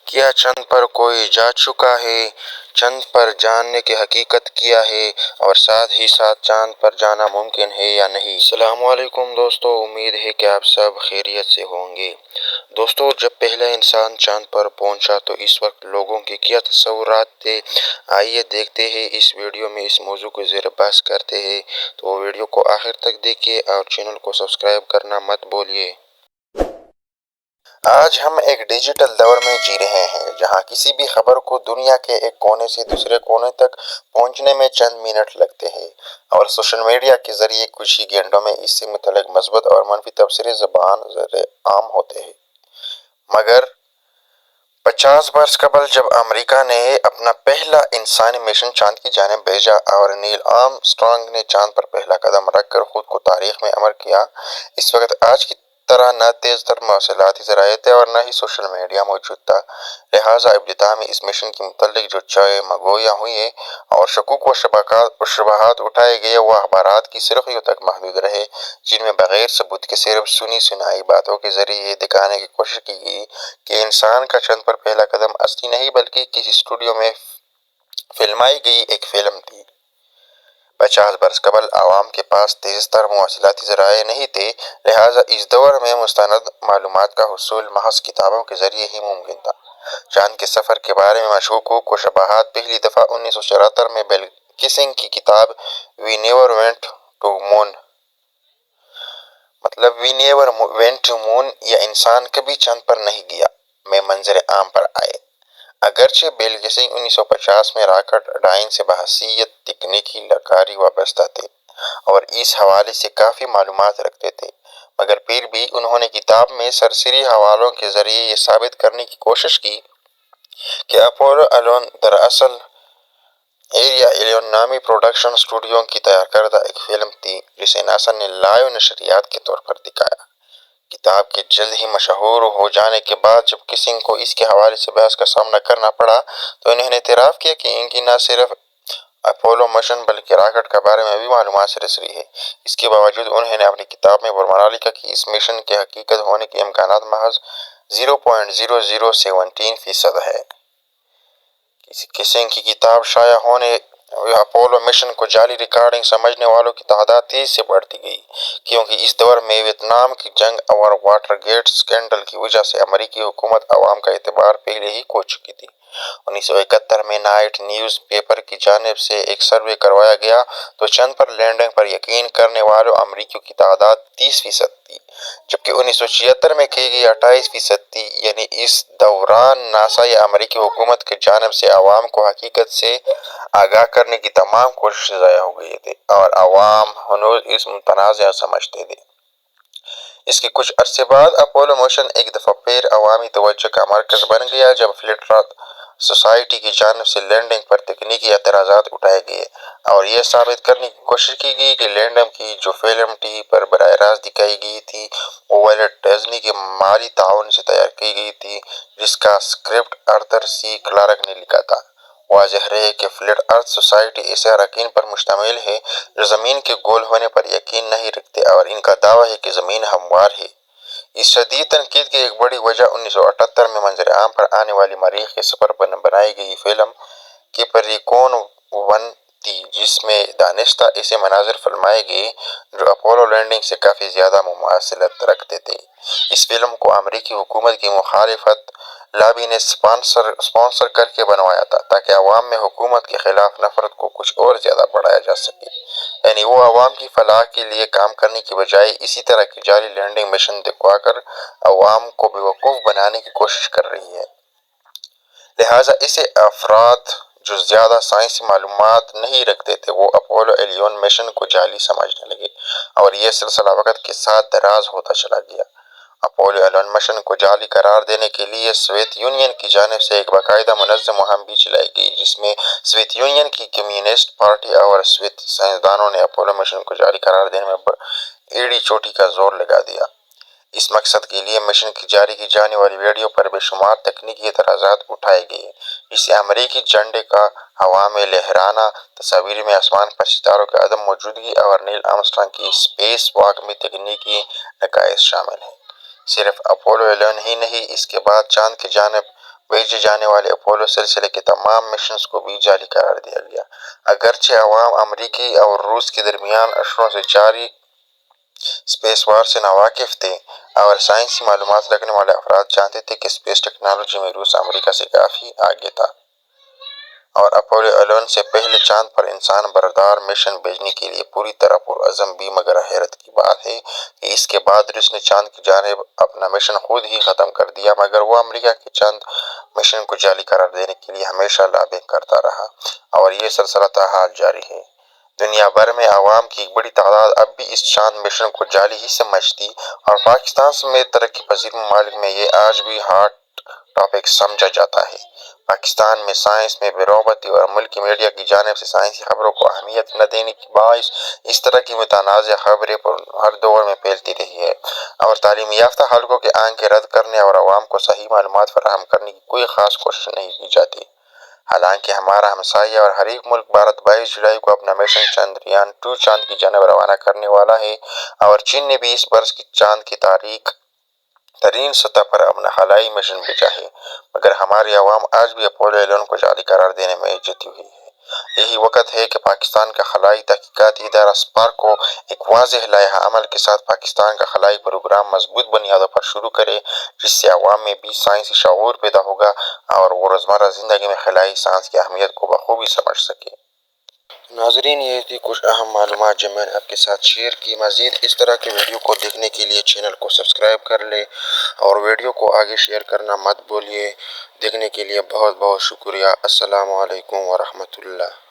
کیا چاند پر کوئی جا چکا ہے؟ چاند پر جانے کی حقیقت کیا ہے اور ساتھ ہی ساتھ چاند پر جانا ممکن ہے یا نہیں؟ السلام علیکم دوستو، امید ہے کہ آپ سب خیریت سے ہوں گے۔ دوستو، جب پہلا انسان چاند پر پہنچا تو اس وقت لوگوں کے کیا تصورات تھے؟ آئیے دیکھتے ہیں اس ویڈیو میں اس موضوع کو زیر بحث کرتے ہیں، تو ویڈیو کو آخر تک دیکھیے اور چینل کو سبسکرائب کرنا مت بھولیے۔ آج ہم ایک ڈیجیٹل دور میں جی رہے ہیں جہاں کسی بھی خبر کو دنیا کے ایک کونے سے دوسرے کونے تک پہنچنے میں چند منٹ لگتے ہیں، اور سوشل میڈیا کے ذریعے کچھ ہی گھنٹوں میں اس سے متعلق مثبت اور منفی تبصرے زبان زیر عام ہوتے ہیں۔ مگر 50 برس قبل جب امریکہ نے اپنا پہلا انسانی مشن چاند کی جانب بھیجا اور نیل آرم اسٹرانگ نے چاند پر پہلا قدم رکھ کر خود کو تاریخ میں امر کیا، اس وقت آج کی طرح نہ تیز تر مواصلاتی ذرائع تھے اور نہ ہی سوشل میڈیا موجود تھا۔ لہٰذا ابتدا میں اس مشن کے متعلق جو چائے مگویاں ہوئیں اور شکوک و شبہات اٹھائے گئے، وہ اخبارات کی سرخیوں تک محدود رہے، جن میں بغیر ثبوت کے صرف سنی سنائی باتوں کے ذریعے یہ دکھانے کی کوشش کی گئی کہ انسان کا چاند پر پہلا قدم اصلی نہیں بلکہ کسی اسٹوڈیو میں فلمائی گئی ایک فلم تھی۔ 50 برس قبل عوام کے پاس تیز تر مواصلاتی ذرائع نہیں تھے، لہٰذا اس دور میں مستند معلومات کا حصول محض کتابوں کے ذریعے ہی ممکن تھا۔ چاند کے سفر کے بارے میں مشکوک و شبہات پہلی دفعہ 1974 میں بل کسنگ کی کتاب وی نیور وینٹ ٹو مون یا انسان کبھی چاند پر نہیں گیا میں منظر عام پر آئے۔ اگرچہ بل کسنگ 1950 میں راکٹ ڈائن سے بحیثیت تکنیکی لکاری وابستہ تھے اور اس حوالے سے کافی معلومات رکھتے تھے، مگر پھر بھی انہوں نے کتاب میں سرسری حوالوں کے ذریعے یہ ثابت کرنے کی کوشش کی کہ اپولو 11 دراصل ایریا 11 نامی پروڈکشن اسٹوڈیو کی تیار کردہ ایک فلم تھی جسے ناسا نے لائیو نشریات کے طور پر دکھایا۔ کتاب کے جلد ہی مشہور ہو جانے کے بعد جب کسنگ کو اس کے حوالے سے بحث کا سامنا کرنا پڑا تو انہوں نے اعتراف کیا کہ ان کی نہ صرف اپولو مشن بلکہ راکٹ کے بارے میں بھی معلومات سرسری ہے۔ اس کے باوجود انہوں نے اپنی کتاب میں برملا لکھا کہ اس مشن کے حقیقت ہونے کے امکانات محض 0.0017% ہے۔ کسنگ کی کتاب شائع ہونے اپولو مشن کو جعلی ریکارڈنگ سمجھنے والوں کی تعداد تیزی سے بڑھتی گئی، کیونکہ اس دور میں ویتنام کی جنگ اور واٹر گیٹ اسکینڈل کی وجہ سے امریکی حکومت عوام کا اعتبار پہلے ہی کھو چکی تھی۔ 1971 میں نائٹ نیوز پیپر کی جانب سے ایک سروے کروایا گیا تو چاند پر لینڈنگ پر یقین کرنے والوں امریکیوں کی تعداد 30% تھی، جبکہ 1976 میں کی گئی 28% تھی۔ یعنی اس دوران ناسا یا امریکی حکومت کی جانب سے عوام کو حقیقت سے آگاہ کرنے کی تمام کوششیں ضائع ہو گئی تھیں اور عوام ہنوز اس متنازع سمجھتے تھے۔ اس کے کچھ عرصے بعد اپولو مشن ایک دفعہ پھر عوامی توجہ کا مرکز بن گیا جب فلیٹ ارتھ سوسائٹی کی جانب سے لینڈنگ پر تکنیکی اعتراضات اٹھائے گئے اور یہ ثابت کرنے کی کوشش کی گئی کہ لینڈنگ کی جو فلم ٹی وی پر براہ راست دکھائی گئی تھی وہ والٹ ڈزنی کے مالی تعاون سے تیار کی گئی تھی، جس کا اسکرپٹ آرتھر سی کلارک نے لکھا تھا۔ واضح رہے کہ فلیٹ ارتھ سوسائٹی ایسے اراکین پر مشتمل ہے جو زمین کے گول ہونے پر یقین نہیں رکھتے اور ان کا دعویٰ ہے کہ زمین ہموار ہے۔ اس شدید تنقید کی ایک بڑی وجہ 1978 میں منظر عام پر آنے والی مریخ کے سفر پر بنائی گئی فلم کیپریکون 1 تھی، جس میں دانستہ ایسے مناظر فلمائے گئے جو اپولو لینڈنگ سے کافی زیادہ مماثلت رکھتے تھے۔ اس فلم کو امریکی حکومت کی مخالفت لابی نے اسپانسر کر کے بنوایا تھا تاکہ عوام میں حکومت کے خلاف نفرت کو کچھ اور زیادہ بڑھایا جا سکے، یعنی وہ عوام کی فلاح کے لیے کام کرنے کی بجائے اسی طرح کی جعلی لینڈنگ مشن دکھوا کر عوام کو بیوقوف بنانے کی کوشش کر رہی ہے۔ لہٰذا ایسے افراد جو زیادہ سائنسی معلومات نہیں رکھتے تھے وہ اپولو 11 مشن کو جعلی سمجھنے لگے اور یہ سلسلہ وقت کے ساتھ دراز ہوتا چلا گیا۔ اپولو 11 مشن کو جعلی قرار دینے کے لیے سوویت یونین کی جانب سے ایک باقاعدہ منظم مہم بھی چلائی گئی جس میں سوویت یونین کی کمیونسٹ پارٹی اور سوویت سائنسدانوں نے اپولو مشن کو جعلی قرار دینے میں ایڑی چوٹی کا زور لگا دیا۔ اس مقصد کے لیے مشن کی جاری کی جانے والی ویڈیو پر بے شمار تکنیکی اعتراضات اٹھائے گئے، جسے امریکی جھنڈے کا ہوا میں لہرانا، تصاویر میں آسمان پر ستاروں کی عدم موجودگی اور نیل آرم اسٹرانگ کی اسپیس واک میں تکنیکی نقائص شامل ہیں۔ صرف اپولو 11 ہی نہیں، اس کے بعد چاند کی جانب بھیجے جانے والے اپولو سلسلے کے تمام مشنز کو بھی جعلی قرار دیا گیا۔ اگرچہ عوام امریکی اور روس کے درمیان عشروں سے جاری اسپیس وار سے ناواقف تھے، اور سائنسی معلومات رکھنے والے افراد جانتے تھے کہ اسپیس ٹیکنالوجی میں روس امریکہ سے کافی آگے تھا، اور اپولو 11 سے پہلے چاند پر انسان بردار مشن بھیجنے کے لیے پوری طرح پرعزم بھی، مگر حیرت کی بات ہے کہ اس کے بعد روس نے چاند کی جانب اپنا مشن خود ہی ختم کر دیا، مگر وہ امریکہ کے چاند مشن کو جعلی قرار دینے کے لیے ہمیشہ لابنگ کرتا رہا، اور یہ سلسلہ تاحال جاری ہے۔ دنیا بھر میں عوام کی ایک بڑی تعداد اب بھی اس چاند مشن کو جعلی ہی سمجھتی، اور پاکستان سمیت ترقی پذیر ممالک میں یہ آج بھی ہاٹ ٹاپک سمجھا جاتا ہے۔ پاکستان میں سائنس میں بے رغبتی اور ملکی میڈیا کی جانب سے سائنسی خبروں کو اہمیت نہ دینے کے باعث اس طرح کی متنازع خبریں ہر دور میں پھیلتی رہی ہے، اور تعلیم یافتہ حلقوں کے آنکھیں رد کرنے اور عوام کو صحیح معلومات فراہم کرنے کی کوئی خاص کوشش نہیں کی جاتی۔ حالانکہ ہمارا ہمسایہ اور حریف ملک بھارت 22 جولائی کو اپنا مشن چندریان 2 چاند کی جانب روانہ کرنے والا ہے، اور چین نے بھی اس برس کی چاند کی تاریخ ترین سطح پر اپنا خلائی مشن بھیجا ہے، مگر ہماری عوام آج بھی اپولو 11 کو جعلی قرار دینے میں جتی ہوئی ہے۔ یہی وقت ہے کہ پاکستان کا خلائی تحقیقاتی ادارہ سپار کو ایک واضح لائحہ عمل کے ساتھ پاکستان کا خلائی پروگرام مضبوط بنیادوں پر شروع کرے، جس سے عوام میں بھی سائنسی شعور پیدا ہوگا اور وہ روزمرہ زندگی میں خلائی سائنس کی اہمیت کو بخوبی سمجھ سکے۔ ناظرین، یہ تھی کچھ اہم معلومات جو میں نے آپ کے ساتھ شیئر کی۔ مزید اس طرح کے ویڈیو کو دیکھنے کے لیے چینل کو سبسکرائب کر لیں، اور ویڈیو کو آگے شیئر کرنا مت بھولیے۔ دیکھنے کے لیے بہت بہت شکریہ۔ السلام علیکم ورحمۃ اللہ۔